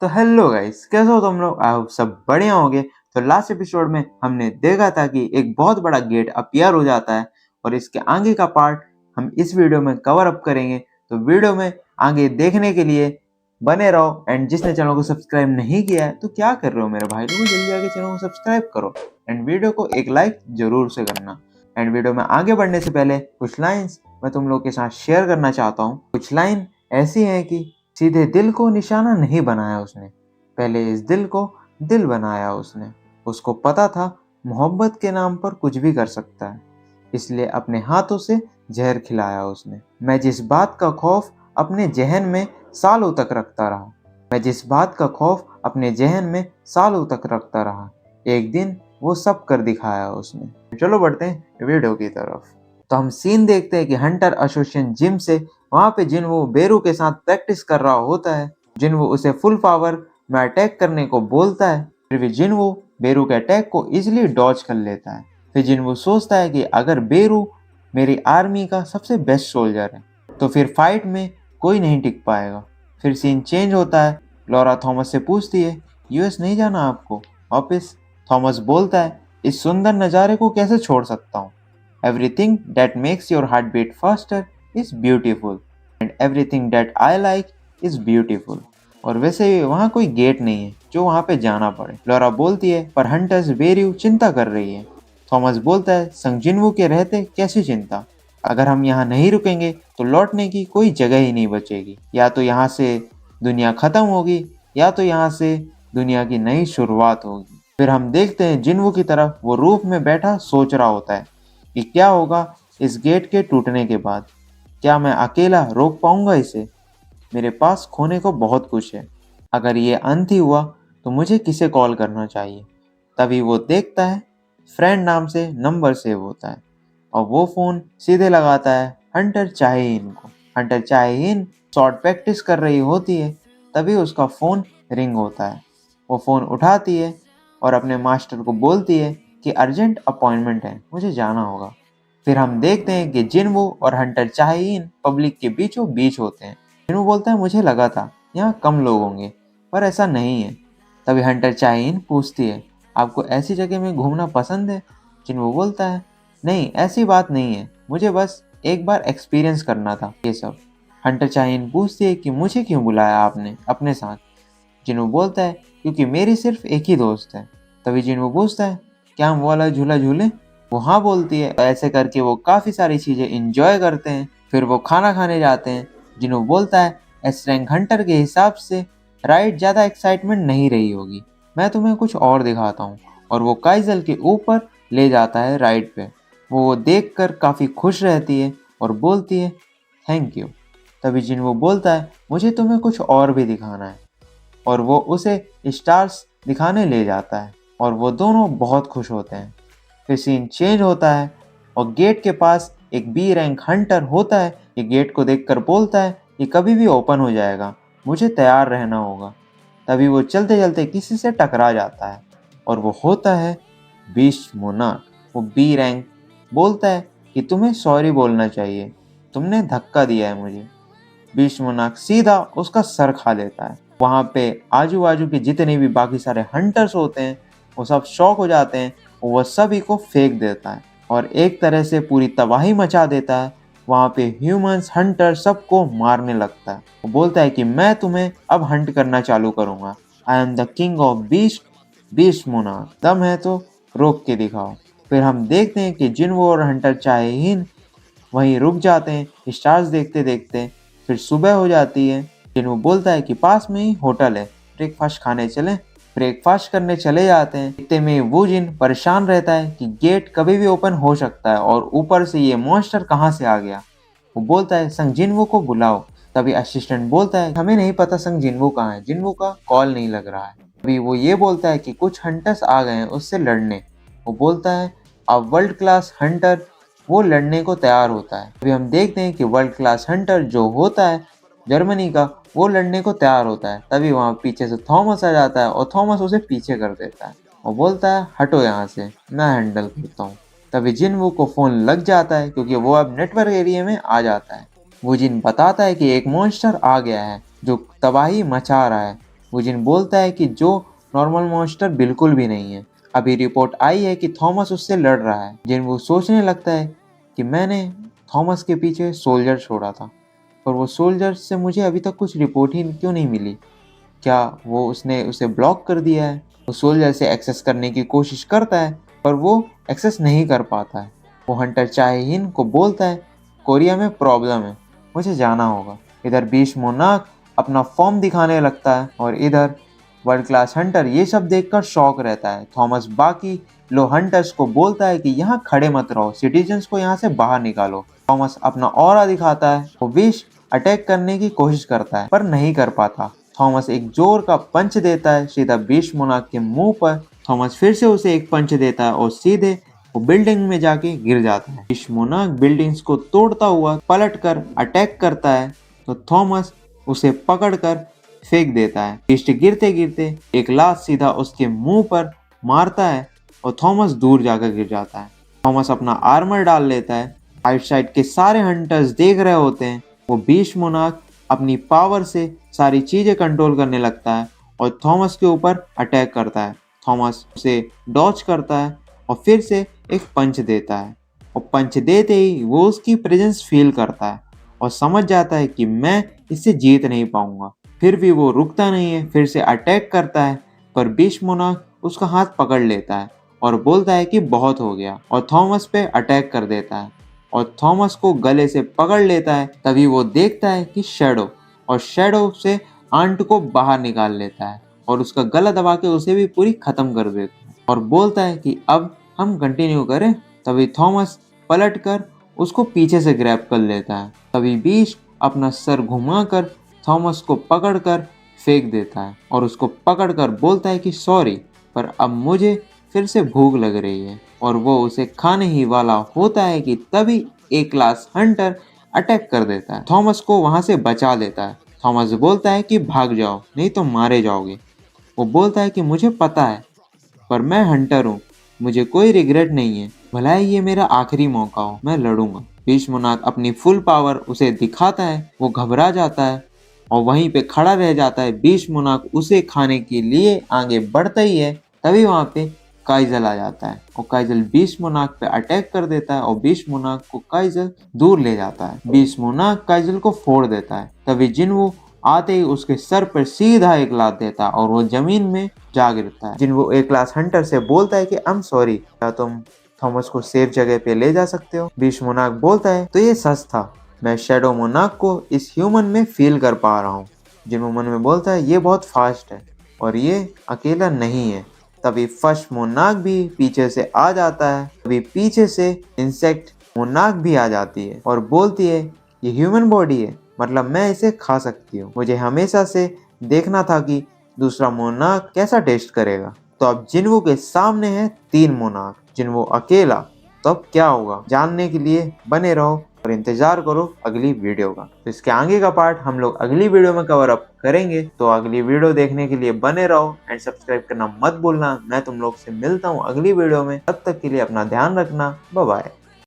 तो hello guys, कैसे हो तुम लोग? आई होप सब बढ़िया होंगे। तो लास्ट एपिसोड में हमने देखा था कि एक बहुत बड़ा गेट अपीयर हो जाता है और इसके आगे का पार्ट हम इस वीडियो में कवर अप करेंगे। तो वीडियो में आगे देखने के लिए बने रहो। एंड जिसने चैनल को सब्सक्राइब नहीं किया है तो क्या कर रहे हो मेरे भाई लोग, जल्दी आके चैनल को सब्सक्राइब करो एंड वीडियो को एक लाइक जरूर से करना। एंड वीडियो में आगे बढ़ने से पहले कुछ लाइन्स मैं तुम लोग के साथ शेयर करना चाहता हूँ। कुछ लाइन ऐसी है कि सीधे दिल को निशाना नहीं बनाया उसने, पहले इस दिल को दिल बनाया उसने। उसको पता था मोहब्बत के नाम पर कुछ भी कर सकता है, इसलिए अपने हाथों से जहर खिलाया उसने। मैं जिस बात का खौफ अपने जहन में सालों तक रखता रहा, मैं जिस बात का खौफ अपने जहन में सालों तक रखता रहा, एक दिन वो सब कर दिखाया उसने। चलो बढ़ते हैं वीडियो की तरफ। तो हम सीन देखते हैं कि हंटर एसोसिएशन जिम से वहां पे जिनवो बेरू के साथ प्रैक्टिस कर रहा होता है। जिनवो उसे फुल पावर में अटैक करने को बोलता है, फिर भी जिनवो बेरू के अटैक को इजीली डॉज कर लेता है। फिर जिनवो सोचता है कि अगर बेरू मेरी आर्मी का सबसे बेस्ट सोल्जर है तो फिर फाइट में कोई नहीं टिक पाएगा। फिर सीन चेंज होता है। लॉरा थॉमस से पूछती है, यूएस नहीं जाना आपको वापिस? थॉमस बोलता है, इस सुंदर नज़ारे को कैसे छोड़ सकता हूँ। Everything that makes your heart beat faster is beautiful and everything that I like is beautiful। और वैसे भी वहाँ कोई गेट नहीं है जो वहाँ पे जाना पड़े। लॉरा बोलती है, पर हंटर्स बेरियो चिंता कर रही है। थॉमस बोलता है, संग जिनवू के रहते कैसी चिंता? अगर हम यहाँ नहीं रुकेंगे तो लौटने की कोई जगह ही नहीं बचेगी। या तो यहाँ से दुनिया खत्म होगी या तो यहाँ से दुनिया की नई शुरुआत होगी। फिर हम देखते हैं जिनवू की तरफ। वो रूफ में बैठा सोच रहा होता है कि क्या होगा इस गेट के टूटने के बाद। क्या मैं अकेला रोक पाऊंगा इसे? मेरे पास खोने को बहुत कुछ है। अगर ये अंत ही हुआ तो मुझे किसे कॉल करना चाहिए? तभी वो देखता है फ्रेंड नाम से नंबर सेव होता है और वो फ़ोन सीधे लगाता है हंटर चाहेइन को। हंटर चाहेइन शॉर्ट प्रैक्टिस कर रही होती है, तभी उसका फ़ोन रिंग होता है। वो फ़ोन उठाती है और अपने मास्टर को बोलती है कि अर्जेंट अपॉइंटमेंट है, मुझे जाना होगा। फिर हम देखते हैं कि जिनवू और हंटर चाहेइन पब्लिक के बीचों बीच होते हैं। जिनवू बोलता है, मुझे लगा था यहाँ कम लोग होंगे पर ऐसा नहीं है। तभी हंटर चाहेइन पूछती है, आपको ऐसी जगह में घूमना पसंद है? जिनवू बोलता है, नहीं ऐसी बात नहीं है, मुझे बस एक बार एक्सपीरियंस करना था ये सब। हंटर चाहेइन पूछती है कि मुझे क्यों बुलाया आपने अपने साथ? जिनवू बोलता है, क्योंकि मेरी सिर्फ एक ही दोस्त है। तभी जिनवू पूछता है, क्या हम वो वाला झूला झूले? वो हाँ बोलती है। ऐसे करके वो काफ़ी सारी चीज़ें इंजॉय करते हैं। फिर वो खाना खाने जाते हैं। जिनवू बोलता है, एस रैंक हंटर के हिसाब से राइड ज़्यादा एक्साइटमेंट नहीं रही होगी, मैं तुम्हें कुछ और दिखाता हूँ। और वो काइजल के ऊपर ले जाता है राइड पे। वो देख कर काफ़ी खुश रहती है और बोलती है, थैंक यू। तभी जिनवू बोलता है, मुझे तुम्हें कुछ और भी दिखाना है। और वो उसे स्टार्स दिखाने ले जाता है और वो दोनों बहुत खुश होते हैं। फिर सीन चेंज होता है और गेट के पास एक बी रैंक हंटर होता है। ये गेट को देखकर बोलता है, ये कभी भी ओपन हो जाएगा, मुझे तैयार रहना होगा। तभी वो चलते चलते किसी से टकरा जाता है और वो होता है बीस्ट मोनार्क। वो बी रैंक बोलता है कि तुम्हें सॉरी बोलना चाहिए, तुमने धक्का दिया है मुझे। बीस्ट मोनार्क सीधा उसका सर खा लेता है। वहाँ पे आजू बाजू के जितने भी बाकी सारे हंटर्स होते हैं वो सब शॉक हो जाते हैं। वो सभी को फेंक देता है और एक तरह से पूरी तबाही मचा देता है। वहाँ पे ह्यूमंस हंटर सबको मारने लगता है। वो बोलता है कि मैं तुम्हें अब हंट करना चालू करूँगा। I am the king of beast, beast monarch, दम है तो रोक के दिखाओ। फिर हम देखते हैं कि जिनवो और हंटर चाहेइन वहीं रुक जाते हैं स्टार्स देखते देखते। फिर सुबह हो जाती है। जिनवो बोलता है कि पास में ही होटल है, ब्रेकफास्ट खाने चलें। ब्रेकफास्ट करने चले जाते हैं। इतने में वूजिन परेशान रहता है कि गेट कभी भी ओपन हो सकता है और ऊपर से ये मॉन्स्टर कहाँ से आ गया। वो बोलता है, संग जिनवू को बुलाओ। तभी असिस्टेंट बोलता है, हमें नहीं पता संग जिनवू कहाँ है, जिनवू का कॉल नहीं लग रहा है। तभी वो ये बोलता है कि कुछ हंटर्स आ गए हैं उससे लड़ने। वो बोलता है, अब वर्ल्ड क्लास हंटर वो लड़ने को तैयार होता है। अभी हम देखते हैं कि वर्ल्ड क्लास हंटर जो होता है जर्मनी का, वो लड़ने को तैयार होता है। तभी वहाँ पीछे से थॉमस आ जाता है और थॉमस उसे पीछे कर देता है और बोलता है, हटो यहाँ से, मैं हैंडल करता हूँ। तभी जिनवू को फ़ोन लग जाता है क्योंकि वो अब नेटवर्क एरिया में आ जाता है। वो जिन बताता है कि एक मॉन्स्टर आ गया है जो तबाही मचा रहा है वो जिन बोलता है कि जो नॉर्मल मॉन्स्टर बिल्कुल भी नहीं है। अभी रिपोर्ट आई है कि थॉमस उससे लड़ रहा है। जिन वो सोचने लगता है कि मैंने थॉमस के पीछे सोल्जर छोड़ा था, पर वो सोल्जर से मुझे अभी तक कुछ रिपोर्ट ही क्यों नहीं मिली। क्या वो उसने उसे ब्लॉक कर दिया है? वो सोल्जर से एक्सेस करने की कोशिश करता है, पर वो एक्सेस नहीं कर पाता है। वो हंटर चाहेहिन को बोलता है, कोरिया में प्रॉब्लम है, मुझे जाना होगा। इधर बीश मोनाक अपना फॉर्म दिखाने लगता है और इधर वर्ल्ड क्लास हंटर ये सब देखकर शॉक रहता है। थॉमस बाकी लो हंटर्स को बोलता है कि यहाँ खड़े मत रहो, सिटीजन्स को यहाँ से बाहर निकालो। थॉमस अपना ऑरा दिखाता है। वो विश अटैक करने की कोशिश करता है पर नहीं कर पाता। थॉमस एक जोर का पंच देता है सीधा बीश मोनाक के मुंह पर। थॉमस फिर से उसे एक पंच देता है और सीधे वो बिल्डिंग में जाके गिर जाता है। बीश मोनाक बिल्डिंग्स को तोड़ता हुआ पलटकर अटैक करता है तो थॉमस उसे पकड़कर फेंक देता है। बीस्ट गिरते गिरते एक लात सीधा उसके मुंह पर मारता है और थॉमस दूर जाकर गिर जाता है। थॉमस अपना आर्मर डाल लेता है। राइट साइड के सारे हंटर्स देख रहे होते हैं। वो बीश मोनाक अपनी पावर से सारी चीजें कंट्रोल करने लगता है और थॉमस के ऊपर अटैक करता है। थॉमस उसे डॉच करता है और फिर से एक पंच देता है और पंच देते ही वो उसकी प्रेजेंस फील करता है और समझ जाता है कि मैं इससे जीत नहीं पाऊंगा। फिर भी वो रुकता नहीं है, फिर से अटैक करता है, पर बीश मोनाक उसका हाथ पकड़ लेता है और बोलता है कि बहुत हो गया और थॉमस पे अटैक कर देता है और थॉमस को गले से पकड़ लेता है। तभी वो देखता है कि शैडो, और शैडो से आंट को बाहर निकाल लेता है और उसका गला दबा के उसे भी पूरी खत्म कर देता है और बोलता है कि अब हम कंटिन्यू करें। तभी थॉमस पलट कर उसको पीछे से ग्रैब कर लेता है। तभी बीश अपना सर घुमाकर थॉमस को पकड़कर फेंक देता है और उसको पकड़कर बोलता है कि सॉरी, पर अब मुझे फिर से भूख लग रही है, और वो उसे खाने ही वाला होता है कि तभी एक क्लास हंटर अटैक कर देता है। थॉमस को वहां से बचा लेता है। थॉमस बोलता है कि भाग जाओ नहीं तो मारे जाओगे। वो बोलता है कि मुझे पता है, पर मैं हंटर हूँ, मुझे कोई रिग्रेट नहीं है, भला ही ये मेरा आखिरी मौका हो, मैं लड़ूंगा। बीश मोनाक अपनी फुल पावर उसे दिखाता है। वो घबरा जाता है और वहीं पे खड़ा रह जाता है। बीश मोनाक उसे खाने के लिए आगे बढ़ता ही है, तभी वहां पे काइजल आ जाता है और काइजल बीश मोनाक पे अटैक कर देता है और बीश मोनाक को काइजल दूर ले जाता है। बीश मोनाक काइजल को फोड़ देता है। तभी जिन्वो आते ही उसके सर पर सीधा एक लात देता है और वो जमीन में जा गिरता है। जिन्वो एक क्लास हंटर से बोलता है कि आई एम सॉरी, क्या तुम थॉमस को सेफ जगह पे ले जा सकते हो? बीश मोनाक बोलता है तो ये सच था, मैं शैडो मोनाक को इस ह्यूमन में फील कर पा रहा हूँ। जिन्वो मन में बोलता है ये बहुत फास्ट है और ये अकेला नहीं है। तभी फर्स्ट मोनाक भी पीछे से आ जाता है। तभी पीछे से इंसेक्ट मोनाक भी आ जाती है और बोलती है ये ह्यूमन बॉडी है, मतलब मैं इसे खा सकती हूँ। मुझे हमेशा से देखना था कि दूसरा मोनाक कैसा टेस्ट करेगा। तो अब जिन्वो के सामने है 3 मोनाक, जिन्वो अकेला। तो अब क्या होगा जानने के लिए बने रहो और इंतजार करो अगली वीडियो का। तो इसके आगे का पार्ट हम लोग अगली वीडियो में कवर अप करेंगे। तो अगली वीडियो देखने के लिए बने रहो एंड सब्सक्राइब करना मत भूलना। मैं तुम लोग से मिलता हूँ अगली वीडियो में, तब तक के लिए अपना ध्यान रखना। Bye bye.